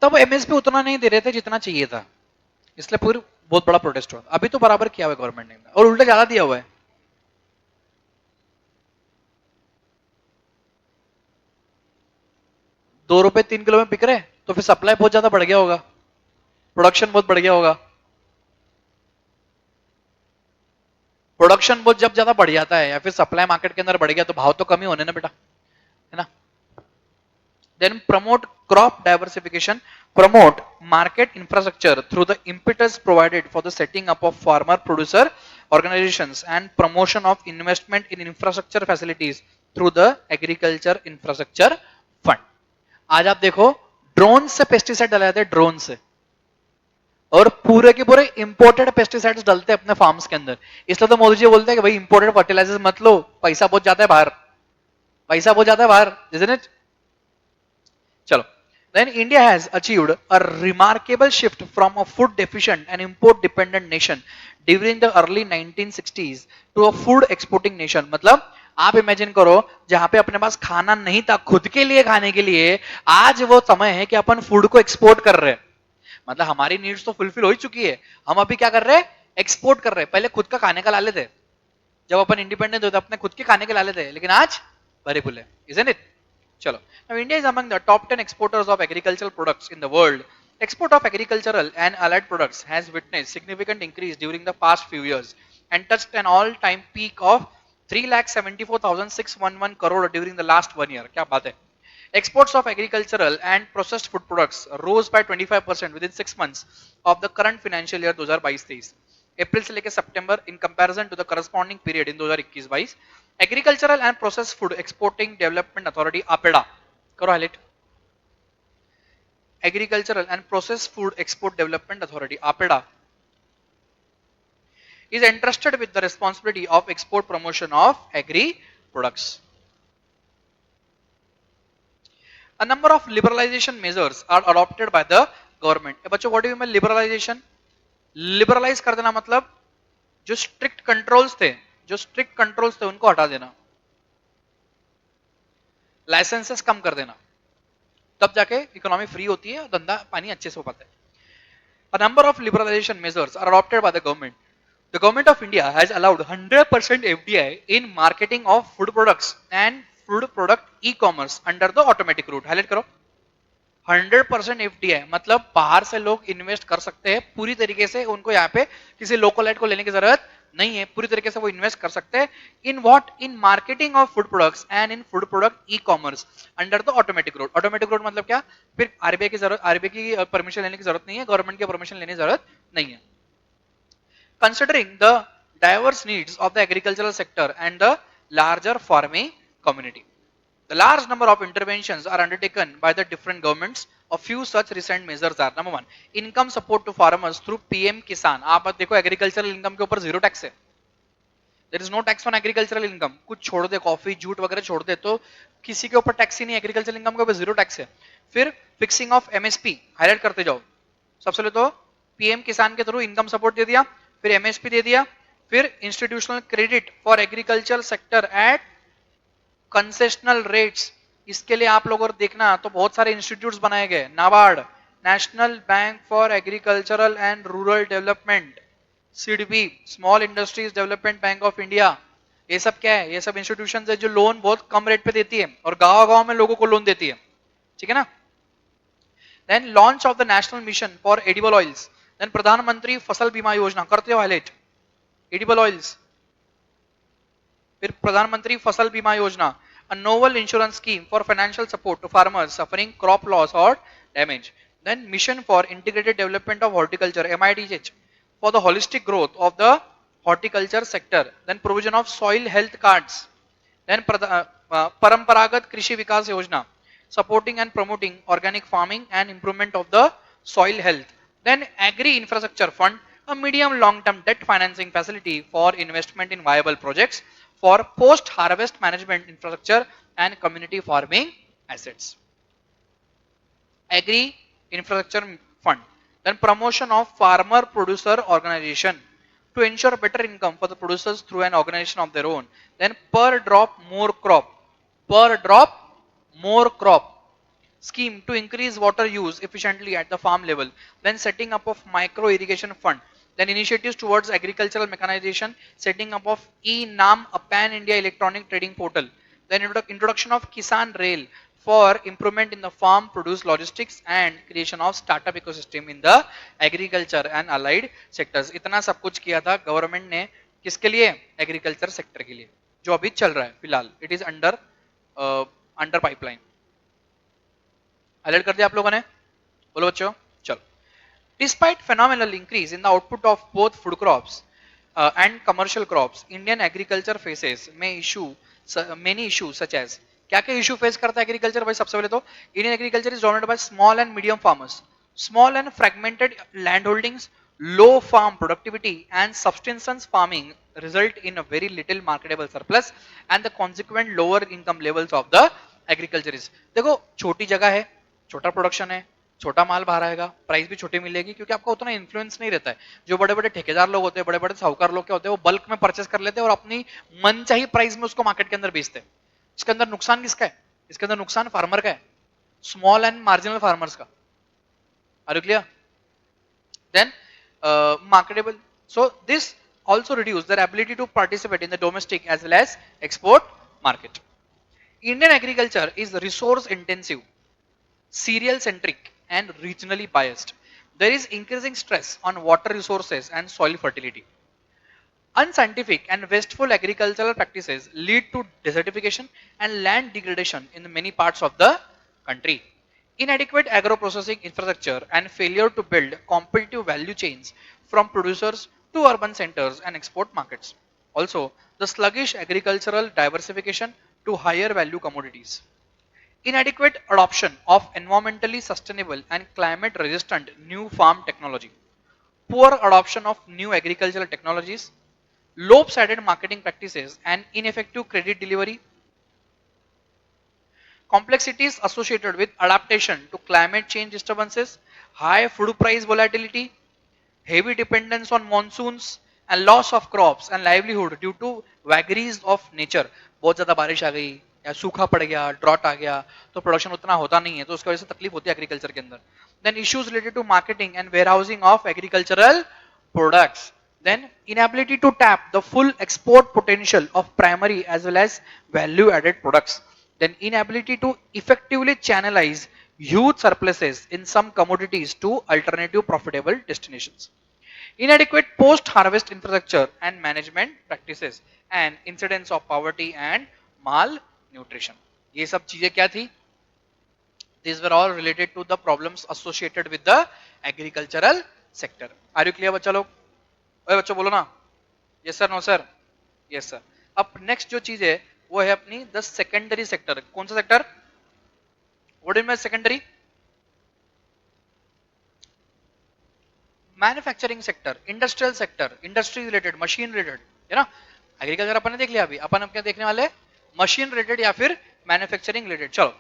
तब MSP उतना नहीं दे रहे थे जितना चाहिए था. इसलिए पूरी बहुत बड़ा प्रोटेस्ट हुआ। अभी तो बराबर किया हुआ है गवर्नमेंट ने, और उल्टा ज्यादा दिया हुआ है। ₹2 3 किलो में बिक रहे, तो फिर सप्लाई बहुत ज्यादा बढ़ गया होगा, प्रोडक्शन बहुत बढ़ गया होगा। प्रोडक्शन बहुत जब ज्यादा बढ़ जाता है या फिर सप्लाई मार्केट के अंदर बढ़ गया तो भाव तो कम ही होने ना बेटा, है ना। Then promote crop diversification, promote market infrastructure through the impetus provided for the setting up of farmer producer organizations and promotion of investment in infrastructure facilities through the agriculture infrastructure fund. आज आप देखो drone से pesticide डाले जाते हैं, drone से, और पूरे के पूरे इंपोर्टेड पेस्टिसाइड्स डालते हैं अपने फार्म्स के अंदर। इसलिए तो मोदी जी बोलते हैं कि भाई इंपोर्टेड फर्टिलाइजर्स मत लो, पैसा बहुत जाता है बाहर, पैसा बहुत जाता है बाहर, isn't it? चलो, then India has achieved a remarkable shift from a food deficient and import dependent nation during the early 1960s to a food exporting nation। मतलब आप इमेजिन करो जहां पे अपने पास खाना नहीं था खुद के लिए खाने के लिए, आज वो समय है कि अपन फूड को एक्सपोर्ट कर रहे हैं। मतलब हमारी नीड्स तो फुलफिल हो ही चुकी है, हम अभी क्या कर रहे हैं, एक्सपोर्ट कर रहे हैं। पहले खुद का खाने का ला लेते, जब अपन इंडिपेंडेंट होते अपने खुद के खाने के ला लेते, लेकिन आज भरे भुले, isn't it? चलो, now India is among the top 10 exporters of agricultural products in the world. Export of agricultural and allied products has witnessed significant increase during the past few years and touched an all-time peak of 3,74,611 crore during the last 1 year. क्या बात है? Exports of agricultural and processed food products rose by 25% within 6 months of the current financial year 2022-23. अप्रैल से लेकर सितंबर in comparison to the corresponding period in 2021-22. Agricultural and processed food exporting development authority APEDA, करो highlight, Agricultural and processed food export development authority APEDA is entrusted with the responsibility of export promotion of agri products. A number of liberalization measures are adopted by the government. बच्चों what do you mean liberalisation? Liberalise कर देना मतलब जो strict controls थे, जो strict controls थे उनको हटा देना, लाइसेंसेस कम कर देना, तब जाके इकोनॉमी फ्री होती है और धंधा पानी अच्छे से हो पाता है। A number of liberalization measures are adopted by the government. The government of India has allowed 100% FDI in marketing of food products and food product e-commerce under the automatic route. Highlight करो, 100% FDI मतलब बाहर से लोग invest कर सकते हैं पूरी तरीके से, उनको यहाँ पे किसी लोकलाइट को लेने की जरूरत नहीं है, पूरी तरीके से वो इन्वेस्ट कर सकते हैं। In what? In marketing of food products and in food product e commerce under the automatic road. Automatic road मतलब क्या? फिर आरबीआई की जरूरत, आरबीआई की परमिशन लेने की जरूरत नहीं है, गवर्नमेंट की परमिशन लेने की जरूरत नहीं है। Considering the diverse needs of the agricultural sector and the larger farming community, the large number of interventions are undertaken by the different governments. A few such recent measures are: number 1, income support to farmers through PM Kisan। आप देखो agricultural income के ऊपर zero tax है, there is no tax on agricultural income. कुछ छोड़ दे, coffee jute वगैरह छोड़ दे तो किसी के ऊपर टैक्स ही नहीं, एग्रीकल्चरल इनकम के ऊपर जीरो टैक्स है। फिर फिक्सिंग ऑफ एमएसपी, हाईलाइट करते जाओ, सबसे पहले तो पीएम किसान के थ्रू इनकम सपोर्ट दे दिया, फिर एमएसपी दे दिया, फिर institutional credit for agriculture sector at concessional rates. इसके लिए आप लोगों को देखना तो बहुत सारे इंस्टीट्यूट्स बनाए गए, NABARD, national bank for agricultural and rural development, SIDBI, small industries development bank of India. ये सब क्या है? ये सब इंस्टीट्यूशंस है जो लोन बहुत कम रेट पे देती है और गांव-गांव में लोगों को लोन देती है, ठीक है ना। Then launch of the national mission for edible oils, then Pradhan Mantri Fasal बीमा योजना, करते हो हाईलाइट, एडिबल ऑयल्स, फिर प्रधानमंत्री फसल बीमा योजना, a novel insurance scheme for financial support to farmers suffering crop loss or damage. Then mission for integrated development of horticulture, MIDH, for the holistic growth of the horticulture sector. Then provision of soil health cards. Then paramparagat krishi vikas yojana, supporting and promoting organic farming and improvement of the soil health. Then agri infrastructure fund, a medium long term debt financing facility for investment in viable projects for post harvest management infrastructure and community farming assets. Agri infrastructure fund, then promotion of farmer producer organization to ensure better income for the producers through an organization of their own. Then per drop more crop, per drop more crop, scheme to increase water use efficiently at the farm level, then setting up of micro irrigation fund, then initiatives towards agricultural mechanization, setting up of e-NAM, a pan-India electronic trading portal, then introduction of Kisan Rail for improvement in the farm produce logistics and creation of startup ecosystem in the agriculture and allied sectors. इतना सब कुछ किया था government ने किसके लिए? Agriculture sector के लिए, जो अभी चल रहा है फिलहाल. It is under under pipeline. Highlight कर दिया आप लोगों ने? बोलो बच्चों. चलो. Despite phenomenal increase in the output of both food crops and commercial crops, Indian agriculture faces many issues such as, क्या क्या इशू फेस करता है एग्रीकल्चर भाई? सबसे पहले तो Indian agriculture is dominated by small and medium farmers. Small and fragmented land holdings, low farm productivity and subsistence farming result in a very little marketable surplus and the consequent lower income levels of the agriculturists. देखो छोटी जगह है, छोटा production है, छोटा माल बाहर आएगा, price भी छोटी मिलेगी क्योंकि आपका उतना इन्फ्लुएंस नहीं रहता है. जो बड़े बड़े ठेकेदार लोग होते हैं, बड़े बड़े साहूकार लोग क्या होते हैं, वो बल्क में परचेस कर लेते हैं और अपनी मनचाही प्राइस में उसको मार्केट के अंदर बेचते हैं. इसके अंदर नुकसान किसका है? इसके अंदर नुकसान फार्मर का है, स्मॉल एंड मार्जिनल फार्मर्स का. Are you clear? Then marketable. So this also reduce their ability to participate in the domestic as well as export market. Indian agriculture is resource intensive, cereal centric and regionally biased. There is increasing stress on water resources and soil fertility. Unscientific and wasteful agricultural practices lead to desertification and land degradation in many parts of the country. Inadequate agro-processing infrastructure and failure to build competitive value chains from producers to urban centers and export markets. Also, the sluggish agricultural diversification to higher value commodities. Inadequate adoption of environmentally sustainable and climate resistant new farm technology. Poor adoption of new agricultural technologies. Lopsided marketing practices and ineffective credit delivery. Complexities associated with adaptation to climate change disturbances, high food price volatility, heavy dependence on monsoons, and loss of crops and livelihood due to vagaries of nature. बहुत ज़्यादा बारिश आ गई या सूखा पड़ गया, drought आ गया, तो प्रोडक्शन उतना होता नहीं है, तो उसकी वजह से तकलीफ होती है एग्रीकल्चर के अंदर. Then issues related to marketing and warehousing of agricultural products. Then inability to tap the full export potential of primary as well as value added products. Then inability to effectively channelize huge surpluses in some commodities to alternative profitable destinations. Inadequate post harvest infrastructure and management practices and incidence of poverty and malnutrition. ये सब चीजें क्या थी? These were all related to the problems associated with the agricultural sector. Are you clear बच्चा लोग? ओए बच्चों बोलो ना. Yes sir, no sir. Yes sir. अब नेक्स्ट जो चीज है वो है अपनी द सेकेंडरी सेक्टर. कौन सा sector? What is my secondary? Manufacturing sector, industrial sector, industry related, machine related, है ना. एग्रीकल्चर अपन ने देख लिया, अभी अपन अब क्या देखने वाले? मशीन रिलेटेड या फिर मैन्युफैक्चरिंग रिलेटेड. चलो.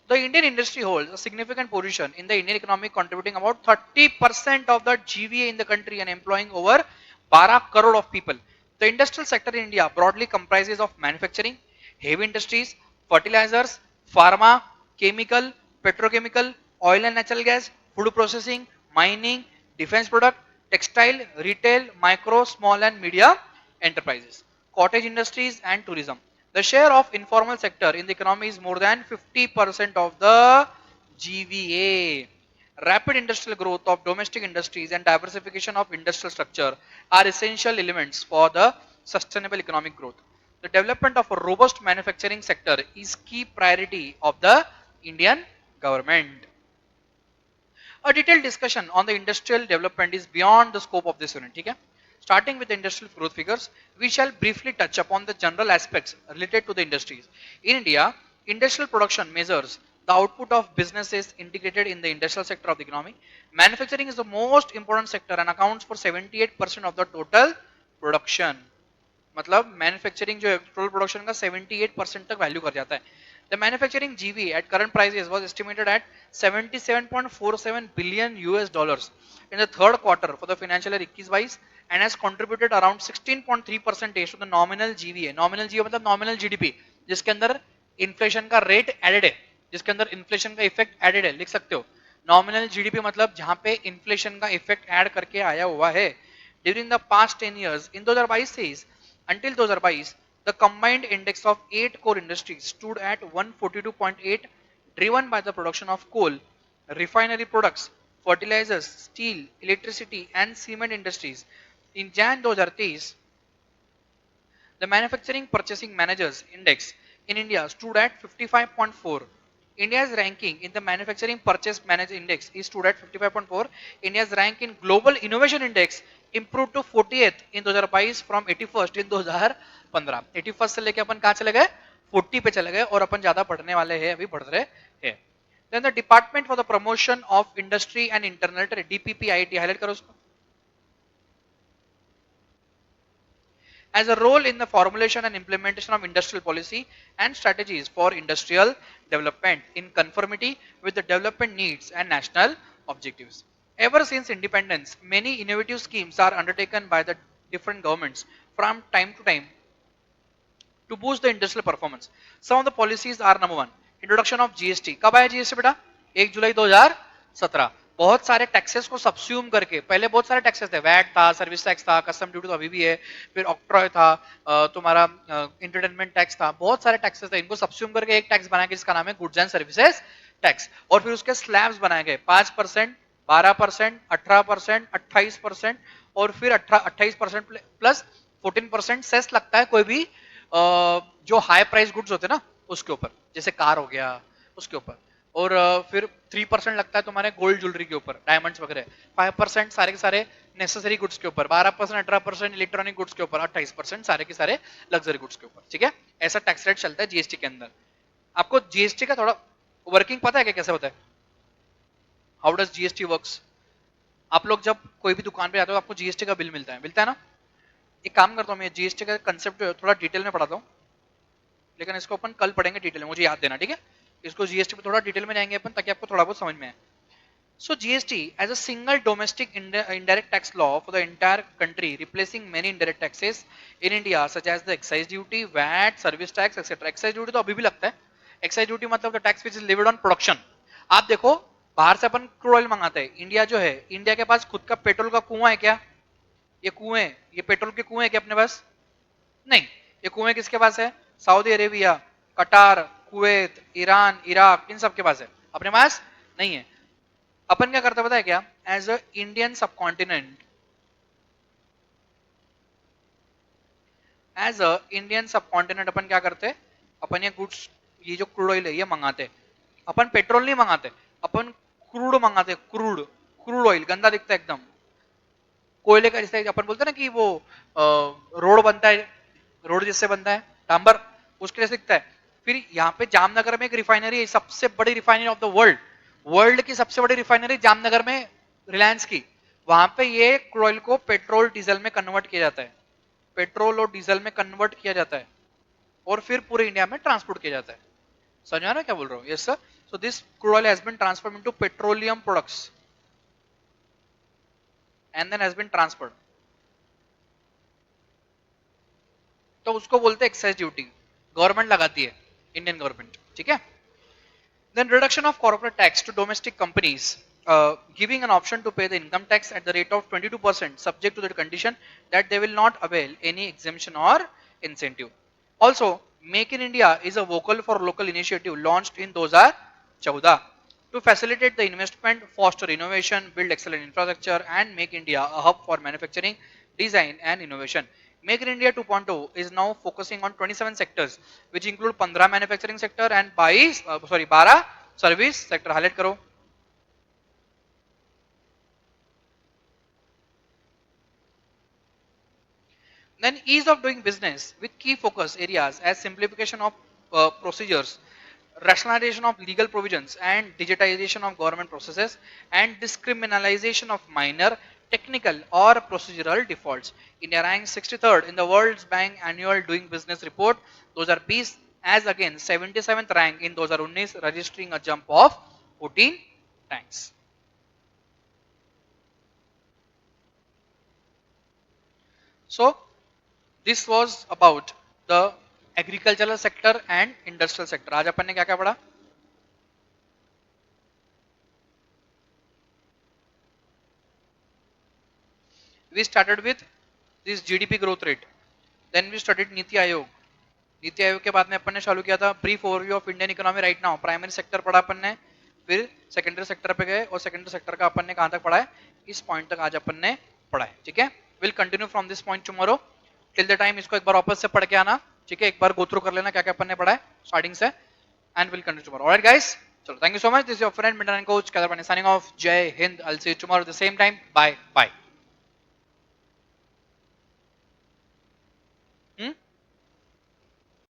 The Indian industry holds a significant position in the Indian economy, contributing about 30% of the GVA in the country and employing over 12 crore of people. The industrial sector in India broadly comprises of manufacturing, heavy industries, fertilizers, pharma, chemical, petrochemical, oil and natural gas, food processing, mining, defense product, textile, retail, micro, small and medium enterprises, cottage industries and tourism. The share of informal sector in the economy is more than 50% of the GVA. Rapid industrial growth of domestic industries and diversification of industrial structure are essential elements for the sustainable economic growth. The development of a robust manufacturing sector is key priority of the Indian government. A detailed discussion on the industrial development is beyond the scope of this unit. Okay? Starting with the industrial growth figures, we shall briefly touch upon the general aspects related to the industries. In India, industrial production measures the output of businesses integrated in the industrial sector of the economy. Manufacturing is the most important sector and accounts for 78% of the total production. मतलब manufacturing जो है total production का 78% तक value कर जाता है. The manufacturing GVA at current prices was estimated at 77.47 billion US dollars in the third quarter for the financial year 21-22 and has contributed around 16.3% to the nominal GVA. Nominal GVA मतलब nominal GDP जिसके अंदर inflation का rate added है. जिसके अंदर inflation का effect added है, लिख सकते हो। नॉमिनल जीडीपी मतलब जहां पे इन्फ्लेशन का इफेक्ट ऐड करके आया हुआ है। ड्यूरिंग द पास्ट 10 years इन 2022 से until 2022 the combined index of 8 core industries stood at 142.8, driven by the production of coal, refinery products, fertilizers, steel, electricity and cement industries. In Jan 2023, the Manufacturing Purchasing Managers Index in India stood at 55.4. India's ranking in the Manufacturing Purchase Manager Index is stood at 55.4. India's rank in Global Innovation Index improved to 40th in 2022 from 81st in 2015. 81st से लेके अपन कहाँ चले गए? 40 पे चले गए और अपन ज्यादा पढ़ने वाले हैं, अभी बढ़ रहे हैं. Then the Department for the Promotion of Industry and Internal Trade, DPPIT, highlight करो उसको. As a role in the formulation and implementation of industrial policy and strategies for industrial development in conformity with the development needs and national objectives. Ever since independence, many innovative schemes are undertaken by the different governments from time to time to boost the industrial performance. Some of the policies are: number one, introduction of GST. कब आया GST बेटा? 1 जुलाई 2017. बहुत सारे taxes को सबस्यूम करके, पहले बहुत सारे टैक्सेस थे, वैट था, सर्विस टैक्स था, कस्टम ड्यूटी तो अभी भी है, फिर ऑक्ट्रॉय था, तुम्हारा एंटरटेनमेंट टैक्स था, बहुत सारे टैक्सेस थे, इनको सबस्यूम करके एक टैक्स बनाया जिसका नाम है गुड्स एंड सर्विसेज टैक्स. और फिर उसके स्लैब्स बनाए गए 5%, 12%, 18%, 28% और फिर 28% प्लस 14% सेस लगता है कोई भी जो हाई प्राइस गुड्स होते हैं ना उसके ऊपर, जैसे कार हो गया उसके ऊपर. और फिर 3% लगता है तुम्हारे गोल्ड ज्वेलरी के ऊपर, डायमंड्स वगैरह. 5% सारे के सारे नेसेसरी गुड्स के ऊपर, 12%, 18% इलेक्ट्रॉनिक गुड्स के ऊपर, 28% सारे के सारे लग्जरी गुड्स के ऊपर. ठीक है, ऐसा टैक्स रेट चलता है जीएसटी के अंदर. आपको जीएसटी का थोड़ा वर्किंग पता है क्या, कैसे होता है? How does GST works? आप लोग जब कोई भी दुकान पे जाते हो आपको जीएसटी का बिल मिलता है ना. एक काम करता हूँ, मैं जीएसटी का कंसेप्ट थोड़ा डिटेल में पढ़ाता हूँ, लेकिन इसको अपन कल पढ़ेंगे डिटेल में, मुझे याद देना. ठीक है, इसको जीएसटी पे थोड़ा डिटेल में जाएंगे अपन ताकि आपको थोड़ा बहुत समझ में आए. So GST as a single domestic indirect tax law for the entire country, replacing many indirect taxes in India such as the excise duty, VAT, service tax, etc. Excise duty तो अभी भी लगता है. Excise duty मतलब the tax which is levied on production. आप देखो, बाहर से अपन क्रूड ऑयल मंगाते हैं, इंडिया जो है, इंडिया के पास खुद का पेट्रोल का कुआं है क्या? ये कुएं, ये पेट्रोल के कुएं क्या अपने पास? नहीं. ये कुएं किसके पास है? सऊदी अरेबिया, कटार, कुवैत, ईरान, इराक, इन सब के पास है. अपने पास नहीं है. अपन क्या करते पता है क्या? As a Indian subcontinent, as a Indian subcontinent अपन क्या करते? अपन ये गुड्स, ये जो क्रूड ऑयल है ये मंगाते. अपन पेट्रोल नहीं मंगाते, अपन क्रूड मंगाते. क्रूड, क्रूड ऑयल गंदा दिखता है एकदम, कोयले का. जैसे अपन बोलते हैं ना कि वो रोड बनता है, रोड जिससे बनता है डांबर, उसके जैसे दिखता है. फिर यहाँ पे जामनगर में एक रिफाइनरी है, सबसे बड़ी refinery of the world, world की सबसे बड़ी रिफाइनरी जामनगर में, रिलायंस की. वहां पे ये क्रूड ऑयल को पेट्रोल डीजल में कन्वर्ट किया जाता है, पेट्रोल और डीजल में कन्वर्ट किया जाता है और फिर पूरे इंडिया में ट्रांसपोर्ट किया जाता है. समझ आ रहा है क्या बोल रहा हूँ? Yes sir. So this crude oil has been transform into petroleum products and then has been transferred. तो उसको बोलते हैं एक्साइज ड्यूटी, गवर्नमेंट लगाती है, इंडियन गवर्नमेंट. ठीक है. Then reduction of corporate tax to domestic companies, giving an option to pay the income tax at the rate of 22% subject to the condition that they will not avail any exemption or incentive. Also, Make in India is a vocal for local initiative launched in 2014 to facilitate the investment, foster innovation, build excellent infrastructure and make India a hub for manufacturing, design and innovation. Make in India 2.0 is now focusing on 27 sectors which include 15 manufacturing sector and 12 service sector. Highlight करो. Then ease of doing business with key focus areas as simplification of procedures, rationalization of legal provisions and digitization of government processes and discriminalization of minor technical or procedural defaults. India ranks 63rd in the World Bank annual doing business report 2020 as against 77th rank in 2019, registering a jump of 14 ranks. So this was about the agricultural sector and industrial sector. आज अपन ने क्या क्या पढ़ा? We started with this GDP growth rate, then we studied NITI Aayog, नीति आयोग के बाद में अपन ने चालू किया था brief overview of Indian economy right now, primary sector पढ़ा अपन ने, फिर सेकेंडरी सेक्टर पे गए और सेकेंडरी सेक्टर का अपन ने कहां तक पढ़ा है, इस पॉइंट तक आज अपन ने पढ़ा है, ठीक है। Will continue from this point tomorrow, till the time इसको एक बार वापस से पढ़ के आना, ठीक है, एक बार गो थ्रू कर लेना क्या क्या अपन ने पढ़ा है स्टार्टिंग से, and will continue tomorrow. Alright guys, चलो thank you so much, this is your friend mentor and coach Kadar Pandey signing off, जय हिंद, I will see you tomorrow the same time, bye bye.